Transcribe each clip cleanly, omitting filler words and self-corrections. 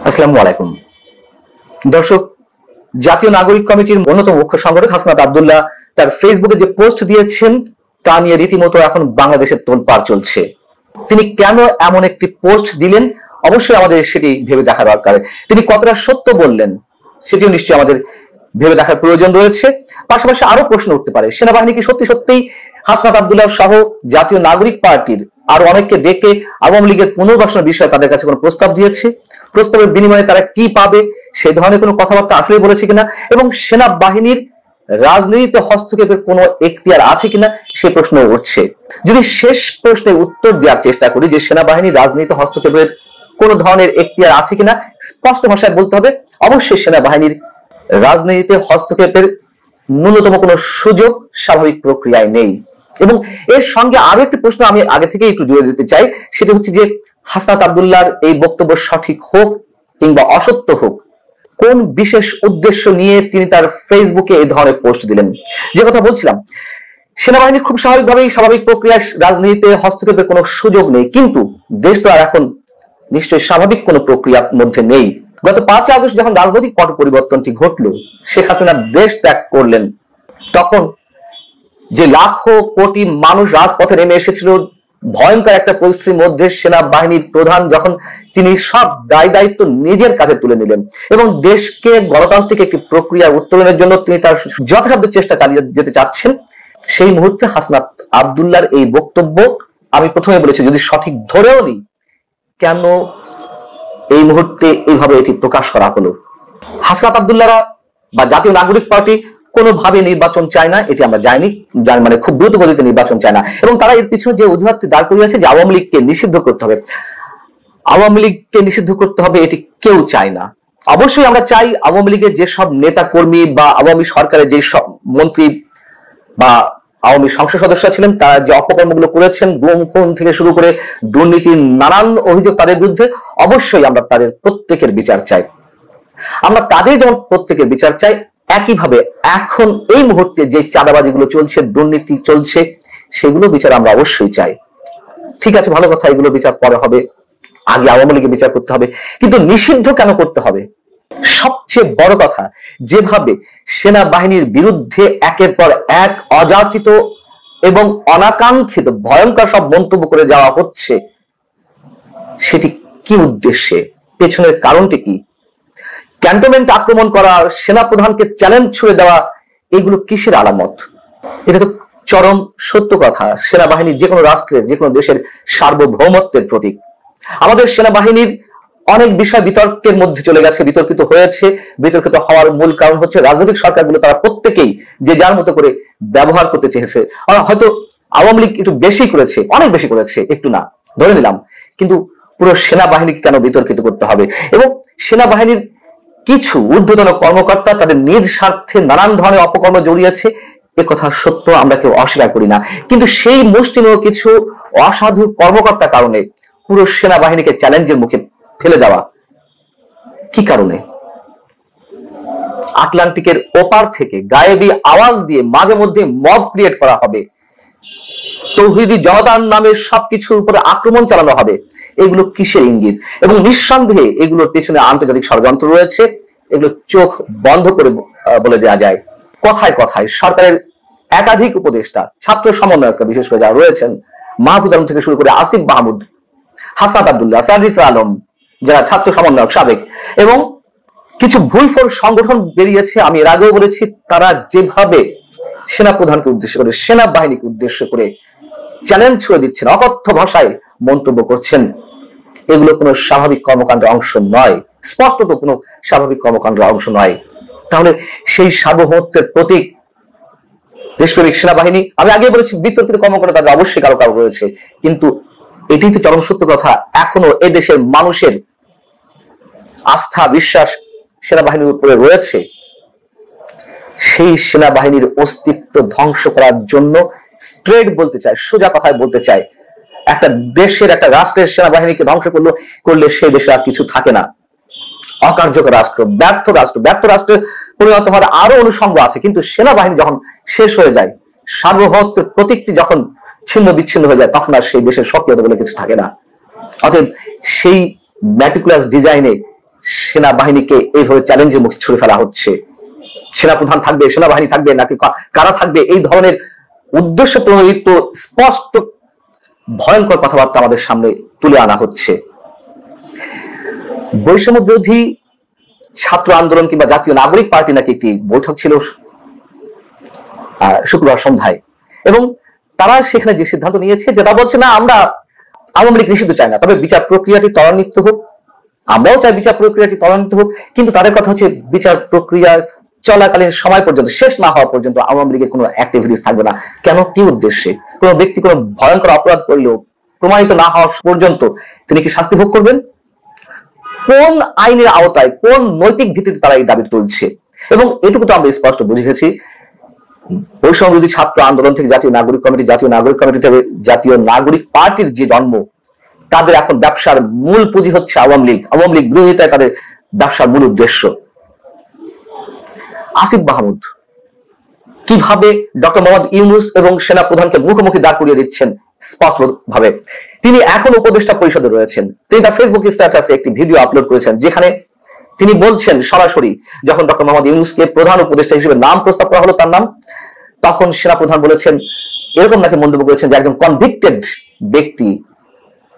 আসসালামু আলাইকুম দর্শক, জাতীয় নাগরিক কমিটির অন্যতম মুখ্য সংগঠক হাসনাত আব্দুল্লাহ তার ফেসবুকে যে পোস্ট দিয়েছেন তা নিয়ে রীতিমতো এখন বাংলাদেশের তোলপাড় চলছে। তিনি কেন এমন একটি পোস্ট দিলেন অবশ্যই আমাদের সেটি ভেবে দেখা দরকার। তিনি কতটা সত্য বললেন সেটিও নিশ্চয়ই আমাদের ভেবে দেখার প্রয়োজন রয়েছে। পাশাপাশি আরো প্রশ্ন উঠতে পারে, সেনাবাহিনী কি সত্যি সত্যিই হাসনাত আব্দুল্লাহ সহ জাতীয় নাগরিক পার্টির আরো অনেককে ডেকে আওয়ামী লীগের পুনর্বাসনের বিষয়ে তাদের কাছে কোনো প্রস্তাব দিয়েছে? প্রস্তাবের বিনিময়ে তারা কি পাবে সেই ধরনের কোনো কথাবার্তা আসলে বলেছে কিনা, এবং সেনাবাহিনীর রাজনীতিতে হস্তক্ষেপের কোনো এখতিয়ার আছে কিনা সে প্রশ্ন উঠছে। যদি শেষ প্রশ্নের উত্তর দেওয়ার চেষ্টা করি যে সেনাবাহিনী রাজনীতিতে হস্তক্ষেপের কোন ধরনের এখতিয়ার আছে কিনা, স্পষ্ট ভাষায় বলতে হবে অবশ্যই সেনাবাহিনীর রাজনীতিতে হস্তক্ষেপের ন্যূনতম কোনো সুযোগ স্বাভাবিক প্রক্রিয়ায় নেই। এবং এর সঙ্গে আরো একটি প্রশ্ন আমি আগে থেকে একটু জুড়ে দিতে চাই, সেটা হচ্ছে যে হাসনাত আব্দুল্লাহর এই বক্তব্য সঠিক হোক কিংবা অসত্য হোক, কোন বিশেষ উদ্দেশ্য নিয়ে তিনি তার ফেসবুকে এই ধরনের পোস্ট দিলেন। যে কথা বলছিলাম, সেনাবাহিনী খুব স্বাভাবিকভাবেই স্বাভাবিক প্রক্রিয়ায় রাজনীতিতে হস্তক্ষেপের কোনো সুযোগ নেই, কিন্তু দেশ তো আর এখন নিশ্চয়ই স্বাভাবিক কোনো প্রক্রিয়ার মধ্যে নেই। গত 5 আগস্ট যখন রাজনৈতিক পট পরিবর্তনটি ঘটলো, শেখ হাসিনা দেশ ত্যাগ করলেন, তখন যে লাখো কোটি মানুষ রাজপথে নেমে এসেছিল ভয়ঙ্কর একটা পরিস্থিতির মধ্যে, সেনাবাহিনীর প্রধান যখন তিনি সব দায় দায়িত্ব নিজের কাছে তুলে নিলেন এবং দেশকে গণতান্ত্রিক একটি প্রক্রিয়া উত্তরণের জন্য তিনি তার যথাসাধ্য চেষ্টা চালিয়ে যেতে চাচ্ছেন, সেই মুহূর্তে হাসনাত আব্দুল্লাহর এই বক্তব্য আমি প্রথমে বলেছি যদি সঠিক ধরেও নিই, কেন এই মুহূর্তে এইভাবে এটি প্রকাশ করা হলো? হাসনাত আব্দুল্লাহরা বা জাতীয় নাগরিক পার্টি কোনোভাবে নির্বাচন চায় না, এটি আমরা জানি, মানে খুব দ্রুত গতিতে নির্বাচন চায় না। এবং তারা এর পিছনে যে অজুহাতটি দাঁড় করিয়েছে যে আওয়ামী লীগকে নিষিদ্ধ করতে হবে, আওয়ামী লীগকে নিষিদ্ধ করতে হবে এটি কেউ চায় না। অবশ্যই আমরা চাই আওয়ামী লীগের যেসব নেতা কর্মী বা আওয়ামী সরকারের যেসব মন্ত্রী বা আওয়ামী সংসদ সদস্য ছিলেন তারা যে অপকর্মগুলো করেছেন, গুম খুন থেকে শুরু করে দুর্নীতির নানান অভিযোগ তাদের বিরুদ্ধে, অবশ্যই আমরা তাদের প্রত্যেকের বিচার চাই। আমরা তাদের যেমন প্রত্যেকের বিচার চাই, একইভাবে এখন এই মুহূর্তে যে চাঁদাবাজিগুলো চলছে, দুর্নীতি চলছে, সেগুলো বিচার আমরা অবশ্যই চাই। ঠিক আছে, ভালো কথা, এগুলো বিচার পরে হবে, আগে আওয়ামী লীগের বিচার করতে হবে, কিন্তু নিষিদ্ধ কেন করতে হবে? সবচেয়ে বড় কথা, যেভাবে সেনাবাহিনীর বিরুদ্ধে একের পর এক অযাচিত এবং অনাকাঙ্ক্ষিত ভয়ঙ্কর সব মন্তব্য করে যাওয়া হচ্ছে, সেটি কি উদ্দেশ্যে? পেছনের কারণটি কি? ক্যান্টনমেন্ট আক্রমণ করা, সেনাপ্রধানকে চ্যালেঞ্জ ছুড়ে দেওয়া, এগুলো কিসের আলামত? এটা তো চরম সত্য কথা, সেনাবাহিনী যে কোনো রাষ্ট্রের যে কোনো দেশের সার্বভৌমত্বের প্রতীক। আমাদের সেনাবাহিনীর অনেক বিষয় বিতর্কের মধ্যে চলে গেছে, বিতর্কিত হয়েছে। বিতর্কিত হওয়ার মূল কারণ হচ্ছে রাজনৈতিক সরকারগুলো তারা প্রত্যেকেই যে যার মতো করে ব্যবহার করতে চেয়েছে। হয়তো আওয়ামী লীগ একটু বেশি করেছে, অনেক বেশি করেছে, একটু না ধরে নিলাম, কিন্তু পুরো সেনাবাহিনীকে কেন বিতর্কিত করতে হবে? এবং সেনাবাহিনীর কিছু ঊর্ধ্বতন কর্মকর্তা তাদের নিজ স্বার্থে নানান ধরনের অপকর্ম জড়িয়েছে, এ কথা সত্য, আমরা কেউ অস্বীকার করি না। কিন্তু সেই মুষ্টিমেয় কিছু অসাধু কর্মকর্তার কারণে পুরো সেনাবাহিনীকে চ্যালেঞ্জের মুখে ফেলে দেওয়া কি কারণে? আটলান্টিকের ওপার থেকে গায়েবী আওয়াজ দিয়ে মাঝে মধ্যে মব ক্রিয়েট করা হবে, তৌহিদি জনতার নামে সবকিছুর উপরে আক্রমণ চালানো হবে, এগুলো কিসের ইঙ্গিত? এবং নিঃসন্দেহে এগুলোর পেছনে আন্তর্জাতিক ষড়যন্ত্র রয়েছে, এগুলো চোখ বন্ধ করে বলে দেওয়া যায়। কথায় কথায় সরকারের একাধিক উপদেষ্টা, ছাত্র সমন্বয়ক বিশেষ করে যারা রয়েছেন, মাহফুজ আলম থেকে শুরু করে আসিফ মাহমুদ, হাসনাত আব্দুল্লাহ, সাজিস আলম, যারা ছাত্র সমন্বয়ক সাবেক, এবং কিছু ভুইফোর সংগঠন বেরিয়েছে, আমি এর আগেও বলেছি, তারা যেভাবে সেনাপ্রধানকে উদ্দেশ্য করে, সেনাবাহিনীকে উদ্দেশ্য করে চ্যালেঞ্জ ছুড়ে দিচ্ছেন, অকথ্য ভাষায় মন্তব্য করছেন, এগুলো কোনো স্বাভাবিক কর্মকাণ্ডের অংশ নয়, স্পষ্টত কোনো স্বাভাবিক কর্মকাণ্ডের অংশ নয়। তাহলে সেই সার্বভৌমত্বের প্রতীক দেশপ্রেমিক সেনাবাহিনী, আমি আগে বলেছি বিতর্কিত কর্মকাণ্ড তাদের অবশ্যই কারো কারো রয়েছে, কিন্তু এটি তো চরম সত্য কথা, এখনো এদেশের মানুষের আস্থা বিশ্বাস সেনাবাহিনীর উপরে রয়েছে। সেই সেনাবাহিনীর অস্তিত্ব ধ্বংস করার জন্য, স্ট্রেট বলতে চাই, সোজা কথায় বলতে চাই, একটা দেশের, একটা রাষ্ট্রের সেনাবাহিনীকে ধ্বংস করলে সেই দেশে আর কিছু থাকে না। অকার্যকর রাষ্ট্র, ব্যর্থ রাষ্ট্র, ব্যর্থ রাষ্ট্রে পরিণত হওয়ার আরো অনুষঙ্গ আছে, কিন্তু সেনাবাহিনী যখন শেষ হয়ে যায়, সার্বভৌমত্বের প্রতীকটি যখন ছিন্ন বিচ্ছিন্ন হয়ে যায়, তখন আর সেই দেশের সক্রিয়তা বলে কিছু থাকে না। অতএব সেই ম্যাটিকুলাস ডিজাইনে সেনাবাহিনীকে এইভাবে চ্যালেঞ্জের মুখে ছুড়ে ফেলা হচ্ছে। সেনাপ্রধান থাকবে, সেনাবাহিনী থাকবে নাকি কারা থাকবে, এই ধরনের উদ্দেশ্য প্রণোদিত স্পষ্ট ভয়ঙ্কর কথাবার্তা আমাদের সামনে তুলে আনা হচ্ছে। বৈষম্য বিরোধী ছাত্র আন্দোলন কিংবা জাতীয় নাগরিক পার্টি নাকি একটি বৈঠক ছিল শুক্রবার সন্ধ্যায়, এবং তারা সেখানে যে সিদ্ধান্ত নিয়েছে যে তারা বলছে না আমরা আওয়ামী লীগ নিষিদ্ধ চাই না, তবে বিচার প্রক্রিয়াটি ত্বরান্বিত হোক। আমরাও চাই বিচার প্রক্রিয়াটি ত্বরান্বিত হোক, কিন্তু তাদের কথা হচ্ছে বিচার প্রক্রিয়া চলাকালীন সময় পর্যন্ত, শেষ না হওয়া পর্যন্ত আওয়ামী লীগের কোনো অ্যাক্টিভিটিস থাকবে না। কেন, কি উদ্দেশ্যে? কোনো ব্যক্তি কোনো ভয়ঙ্কর অপরাধ করলেও প্রমাণিত না হওয়া পর্যন্ত তিনি কি শাস্তি ভোগ করবেন? কোন আইনের আওতায়, কোন নৈতিক ভিত্তিতে তারা এই দাবি তুলছে? এবং এটুকু তো আমরা স্পষ্ট বুঝে গেছি, বৈষম্য বিরোধী ছাত্র আন্দোলন থেকে জাতীয় নাগরিক কমিটি, জাতীয় নাগরিক কমিটি থেকে জাতীয় নাগরিক পার্টির যে জন্ম, তাদের এখন ব্যবসার মূল পুঁজি হচ্ছে আওয়ামী লীগ। আওয়ামী লীগ বিরোধিতায় তাদের ব্যবসার মূল উদ্দেশ্য। আসিফ মাহমুদ কিভাবে ডক্টর মোহাম্মদ ইউনূস এবং সেনা প্রধানকে মুখোমুখি দাঁড় করিয়ে দিচ্ছেন স্পষ্ট ভাবে। তিনি এখন উপদেষ্টা পরিষদে রয়েছেন। তিনি তার ফেসবুক স্ট্যাটাসে একটি ভিডিও আপলোড করেছেন, যেখানে তিনি বলছেন সরাসরি, যখন ডক্টর মোহাম্মদ ইউনূসকে প্রধান উপদেষ্টা হিসেবে নাম প্রস্তাব করা হলো তার নাম, তখন সেনা প্রধান বলেছেন, এরকম নাকি মন্তব্য করেছেন যে একজন কনভিক্টেড ব্যক্তি,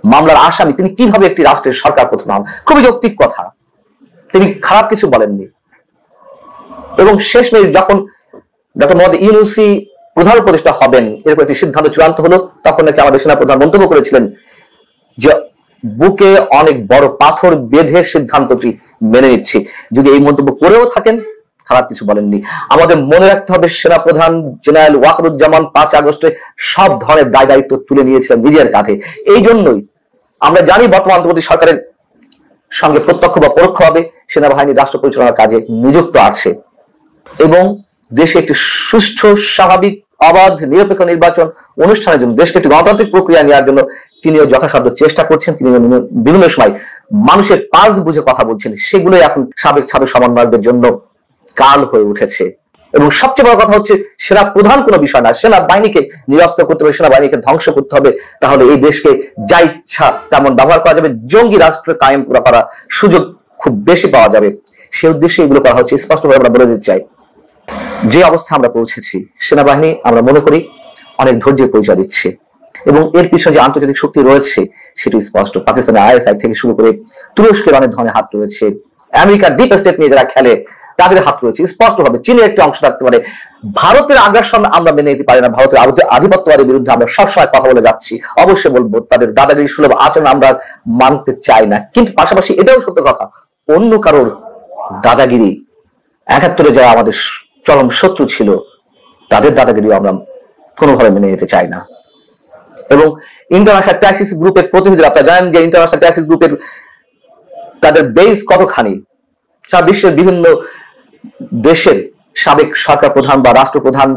মামলার আসামি, তিনি কিভাবে একটি রাষ্ট্রের সরকার প্রধান হন। খুবই যৌক্তিক কথা, তিনি খারাপ কিছু বলেননি। এবং শেষমেশ যখন ডক্টর মোহাম্মদ ইউনূসি প্রধান উপদেষ্টা হবেন এরকম একটি সিদ্ধান্ত চূড়ান্ত হলো, তখন নাকি আমাদের সেনা প্রধান মন্তব্য করেছিলেন যে বুকে অনেক বড় পাথর বেঁধে সিদ্ধান্তটি মেনে নিচ্ছি। যদি এই মন্তব্য করেও থাকেন, খারাপ কিছু বলেননি। আমাদের মনে রাখতে হবে, সেনা প্রধান জেনারেল ওয়াকারুজ্জামান 5 আগস্টে সব ধরনের দায় দায়িত্ব তুলে নিয়েছিলেন নিজের কাঁধে। এই জন্যই আমরা জানি বর্তমান অন্তর্বর্তী সরকারের সঙ্গে প্রত্যক্ষ বা পরোক্ষভাবে সেনাবাহিনী রাষ্ট্র পরিচালনার কাজে নিযুক্ত আছে, এবং দেশে একটি সুষ্ঠু, স্বাভাবিক, অবাধ, নিরপেক্ষ নির্বাচন অনুষ্ঠানের জন্য, দেশকে একটি গণতান্ত্রিক প্রক্রিয়া নেওয়ার জন্য তিনিও যথাসাধ্য চেষ্টা করছেন। তিনি বিভিন্ন সময় মানুষের পাশ বুঝে কথা বলছেন, সেগুলোই এখন সাবেক ছাত্র সমন্বয়কদের জন্য কাল হয়ে উঠেছে। এবং সবচেয়ে বড় কথা হচ্ছে, সেনা প্রধান কোনো বিষয় না, সেনাবাহিনীকে নিরস্ত্র করতে হবে, সেনাবাহিনীকে ধ্বংস করতে হবে, তাহলে এই দেশকে যা ইচ্ছা তেমন ব্যবহার করা যাবে, জঙ্গি রাষ্ট্র কায়েম করার সুযোগ খুব বেশি পাওয়া যাবে। সে উদ্দেশ্যে এগুলো করা হচ্ছে। স্পষ্টভাবে আমরা বলে দিতে চাই, যে অবস্থা আমরা পৌঁছেছি, সেনাবাহিনী আমরা মনে করি অনেক ধৈর্যের পরিচয় দিচ্ছে, এবং এর পিছনে যে আন্তর্জাতিক শক্তি রয়েছে সেটি স্পষ্ট। পাকিস্তানের ISI থেকে শুরু করে তুরস্কের অনেক ধরনের হাত রয়েছে, আমেরিকার ডিপ স্টেট নিয়ে যারা খেলে তাদের হাত রয়েছে স্পষ্টভাবে। চীনের একটি অংশ থাকতে পারে। ভারতের আগ্রাসন আমরা মেনে নিতে পারি না, ভারতের আধিপত্যবাদের বিরুদ্ধে আমরা সবসময় কথা বলে যাচ্ছি, অবশ্যই বলবো। তাদের দাদাগিরি সুলভ আচরণ আমরা মানতে চাই না, কিন্তু পাশাপাশি এটাও সত্য কথা, অন্য কারোর দাদাগিরি, 71-এ যারা আমাদের চরম শত্রু ছিল, তাদের দাদাগিরিও আমরা কোনোভাবে মেনে নিতে চাই না। এবং ইন্টারন্যাশনাল ক্রাইসিস গ্রুপের প্রতিনিধিরা, আপনারা জানেন যে ইন্টারন্যাশনাল ক্রাইসিস গ্রুপের তাদের বেস কতখানি, সারা বিশ্বের বিভিন্ন দেশের সাবেক সরকার প্রধান বা রাষ্ট্রপ্রধান,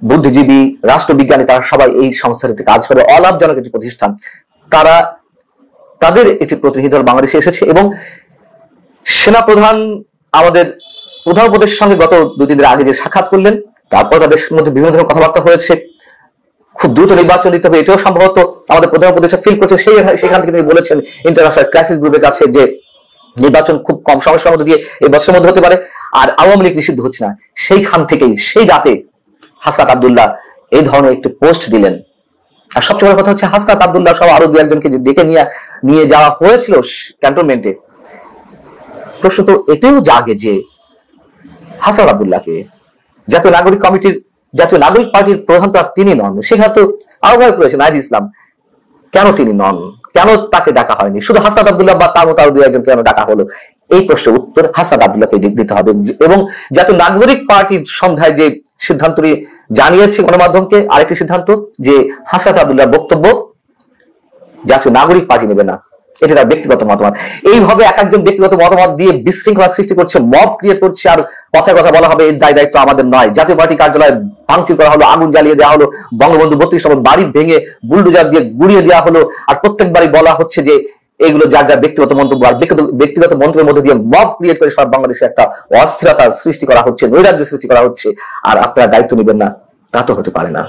বুদ্ধিজীবী, রাষ্ট্রবিজ্ঞানী, তারা সবাই এই সংস্থাটিতে কাজ করে। অলাভজনক একটি প্রতিষ্ঠান। তারা তাদের একটি প্রতিনিধি দল বাংলাদেশে এসেছে, এবং সেনাপ্রধান আমাদের প্রধান উপদেষ্টার সঙ্গে গত 2-3 দিন আগে যে সাক্ষাৎ করলেন, তারপর তাদের মধ্যে বিভিন্ন ধরনের কথাবার্তা হয়েছে। খুব দ্রুত নির্বাচন দিতে হবে, এটাও সম্ভবত আমাদের প্রধান উপদেষ্টা ফিল করছে। সেখান থেকে তিনি বলেছেন ইন্টারন্যাশনাল ক্রাইসিস গ্রুপের কাছে যে নির্বাচন খুব কম সমস্যার মধ্যে দিয়ে এই বছরের মধ্যে হতে পারে, আর আওয়ামী লীগ নিষিদ্ধ হচ্ছে না। সেইখান থেকেই সেই রাতে হাসনাত আব্দুল্লাহ এই ধরনের একটি পোস্ট দিলেন। আর সবচেয়ে বড় কথা হচ্ছে, হাসনাত আব্দুল্লাহ সহ আরো 2-1জনকে যে ডেকে নিয়ে যাওয়া হয়েছিল ক্যান্টনমেন্টে, প্রশ্ন তো এটাও জাগে যে হাসনাত আব্দুল্লাহকে জাতীয় নাগরিক কমিটির, জাতীয় নাগরিক পার্টির প্রধান তো তিনি নন, সেখানে তো আহ্বায়ক রয়েছেন নাহিদ ইসলাম, কেন তিনি নন? কেন তাকে ডাকা হয়নি? শুধু হাসনাত আব্দুল্লাহ বা তার মতো আরো 2-1জন কেন ডাকা হলো? এই প্রশ্নের উত্তর হাসনাত আব্দুল্লাহকে দিতে হবে। এবং জাতীয় নাগরিক পার্টির সন্ধ্যায় যে সিদ্ধান্তটি জানিয়েছে গণমাধ্যমকে, আরেকটি সিদ্ধান্ত যে হাসনাত আব্দুল্লাহর বক্তব্য জাতীয় নাগরিক পার্টি নেবে না, এটা তার ব্যক্তিগত মতামত। এইভাবে এক একজন ব্যক্তিগত মতামত দিয়ে বিশৃঙ্খলা সৃষ্টি করছে, মব ক্রিয়েট করছে, আর কথায় কথা বলা হবে এর দায় দায়িত্ব আমাদের নয়। জাতীয় পার্টি কার্যালয় ভাঙচুর করা হলো, আগুন জ্বালিয়ে দেওয়া হলো, বঙ্গবন্ধু 32 নম্বর বাড়ি ভেঙে বুলডোজার দিয়ে গুড়িয়ে দেওয়া হলো, আর প্রত্যেকবারই বলা হচ্ছে যে এগুলো যার যার ব্যক্তিগত মন্তব্য, আর ব্যক্তিগত মন্তব্যের মধ্যে দিয়ে মব ক্রিয়েট করে সারা বাংলাদেশে একটা অস্থিরতা সৃষ্টি করা হচ্ছে, নৈরাজ্য সৃষ্টি করা হচ্ছে, আর আপনারা দায়িত্ব নেবেন না, তা তো হতে পারে না।